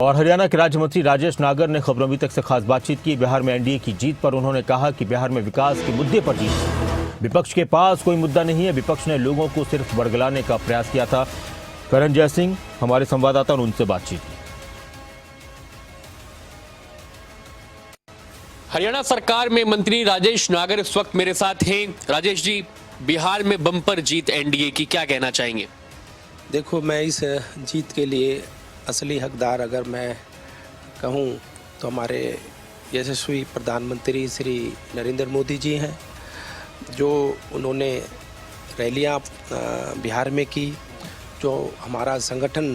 और हरियाणा के राज्य मंत्री राजेश नागर ने खबरों अभी तक से खास बातचीत की। बिहार में एनडीए की जीत पर उन्होंने कहा कि बिहार में विकास के मुद्दे पर जीत। विपक्ष के पास कोई मुद्दा नहीं है, विपक्ष ने लोगों को सिर्फ बरगलाने का प्रयास किया था। करण जय सिंह हमारे संवाददाता ने उनसे बातचीत की। हरियाणा सरकार में मंत्री राजेश नागर इस वक्त मेरे साथ हैं। राजेश जी, बिहार में बम्पर जीत एनडीए की, क्या कहना चाहेंगे? देखो, मैं इस जीत के लिए असली हकदार अगर मैं कहूँ तो हमारे यशस्वी प्रधानमंत्री श्री नरेंद्र मोदी जी हैं, जो उन्होंने रैलियाँ बिहार में की, जो हमारा संगठन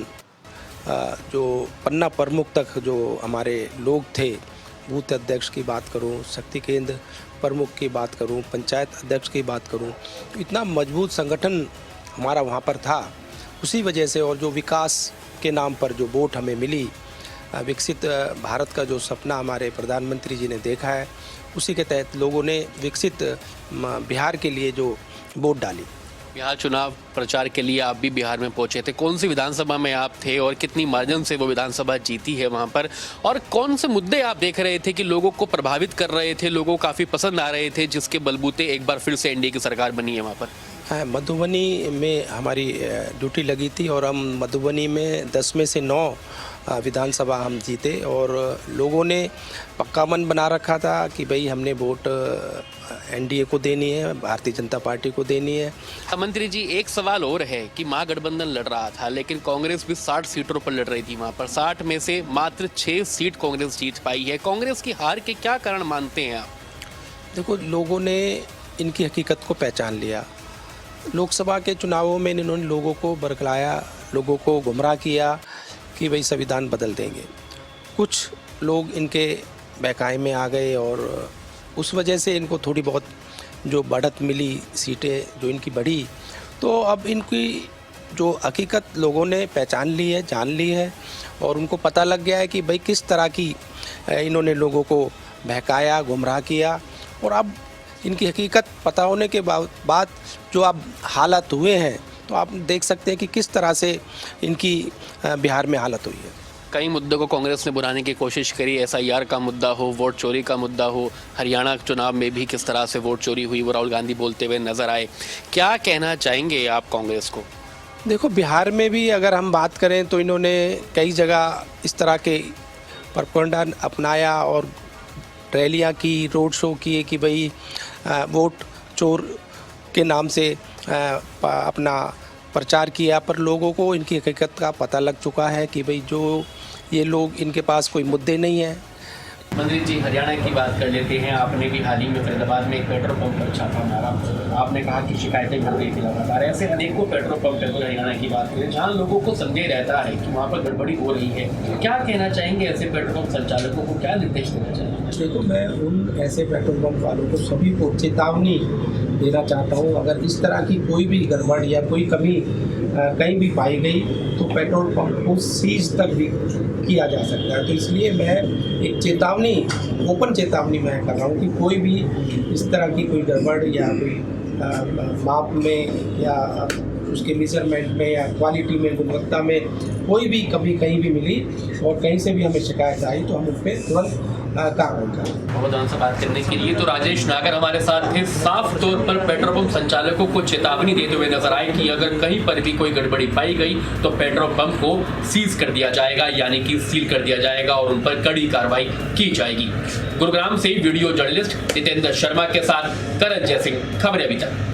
जो पन्ना प्रमुख तक जो हमारे लोग थे, बूथ अध्यक्ष की बात करूं, शक्ति केंद्र प्रमुख की बात करूं, पंचायत अध्यक्ष की बात करूं, तो इतना मजबूत संगठन हमारा वहां पर था। उसी वजह से और जो विकास के नाम पर जो वोट हमें मिली, विकसित भारत का जो सपना हमारे प्रधानमंत्री जी ने देखा है, उसी के तहत लोगों ने विकसित बिहार के लिए जो वोट डाली। बिहार चुनाव प्रचार के लिए आप भी बिहार में पहुंचे थे। कौन सी विधानसभा में आप थे और कितनी मार्जिन से वो विधानसभा जीती है वहां पर, और कौन से मुद्दे आप देख रहे थे कि लोगों को प्रभावित कर रहे थे, लोगों को काफ़ी पसंद आ रहे थे, जिसके बलबूते एक बार फिर से एनडीए की सरकार बनी है वहाँ पर? मधुबनी में हमारी ड्यूटी लगी थी और हम मधुबनी में 10 में से 9 विधानसभा हम जीते, और लोगों ने पक्का मन बना रखा था कि भाई हमने वोट एनडीए को देनी है, भारतीय जनता पार्टी को देनी है। मंत्री जी, एक सवाल और है कि महागठबंधन लड़ रहा था, लेकिन कांग्रेस भी 60 सीटों पर लड़ रही थी। वहाँ पर 60 में से मात्र 6 सीट कांग्रेस जीत पाई है। कांग्रेस की हार के क्या कारण मानते हैं आप? देखो, लोगों ने इनकी हकीकत को पहचान लिया। लोकसभा के चुनावों में इन्होंने लोगों को बरगलाया, लोगों को गुमराह किया कि भाई संविधान बदल देंगे। कुछ लोग इनके बहकावे में आ गए और उस वजह से इनको थोड़ी बहुत जो बढ़त मिली, सीटें जो इनकी बढ़ी, तो अब इनकी जो हकीकत लोगों ने पहचान ली है, जान ली है, और उनको पता लग गया है कि भाई किस तरह की इन्होंने लोगों को बहकाया, गुमराह किया। और अब इनकी हकीकत पता होने के बाद जो अब हालात हुए हैं, तो आप देख सकते हैं कि किस तरह से इनकी बिहार में हालत हुई है। कई मुद्दों को कांग्रेस ने बुलाने की कोशिश करी, एसआईआर का मुद्दा हो, वोट चोरी का मुद्दा हो, हरियाणा चुनाव में भी किस तरह से वोट चोरी हुई वो राहुल गांधी बोलते हुए नजर आए। क्या कहना चाहेंगे आप कांग्रेस को? देखो, बिहार में भी अगर हम बात करें तो इन्होंने कई जगह इस तरह के प्रोपेगेंडा अपनाया और रैलियाँ की, रोड शो किए कि भाई वोट चोर के नाम से अपना प्रचार किया, पर लोगों को इनकी हकीकत का पता लग चुका है कि भाई जो ये लोग, इनके पास कोई मुद्दे नहीं हैं। मंत्री जी, हरियाणा की बात कर लेते हैं। आपने भी हाल ही में फरीदाबाद में एक पेट्रोल पंप पर छापा मारा। आपने कहा कि शिकायतें बढ़ रही थी लगातार। ऐसे अनेकों पेट्रोल पंप है हरियाणा की बात करें जहाँ लोगों को संदेह रहता है कि वहाँ पर गड़बड़ी हो रही है। क्या कहना चाहेंगे ऐसे पेट्रोल पंप संचालकों को, क्या निर्देश देना चाहेंगे? देखो, मैं उन ऐसे पेट्रोल पंप वालों को सभी को चेतावनी देना चाहता हूँ, अगर इस तरह की कोई भी गड़बड़ या कोई कमी कहीं भी पाई गई तो पेट्रोल पंप को सीज तक भी किया जा सकता है। तो इसलिए मैं एक चेतावनी, ओपन चेतावनी मैं कर रहा हूँ कि कोई भी इस तरह की कोई गड़बड़ या कोई माप में या उसके मेजरमेंट में या क्वालिटी में, गुणवत्ता में कोई भी कभी कहीं भी मिली और कहीं से भी हमें शिकायत आई तो हम उस पर तुरंत कार्रवाई करें। बहुत हमसे बात करने के लिए तो राजेश नागर हमारे साथ थे। साफ तौर पर पेट्रोल पंप संचालकों को चेतावनी देते हुए नजर आए कि अगर कहीं पर भी कोई गड़बड़ी पाई गई तो पेट्रोल पंप को सीज कर दिया जाएगा, यानी कि सील कर दिया जाएगा और उन पर कड़ी कार्रवाई की जाएगी। गुरुग्राम से वीडियो जर्नलिस्ट जितेंद्र शर्मा के साथ करण जय सिंह, खबरें अभी तक।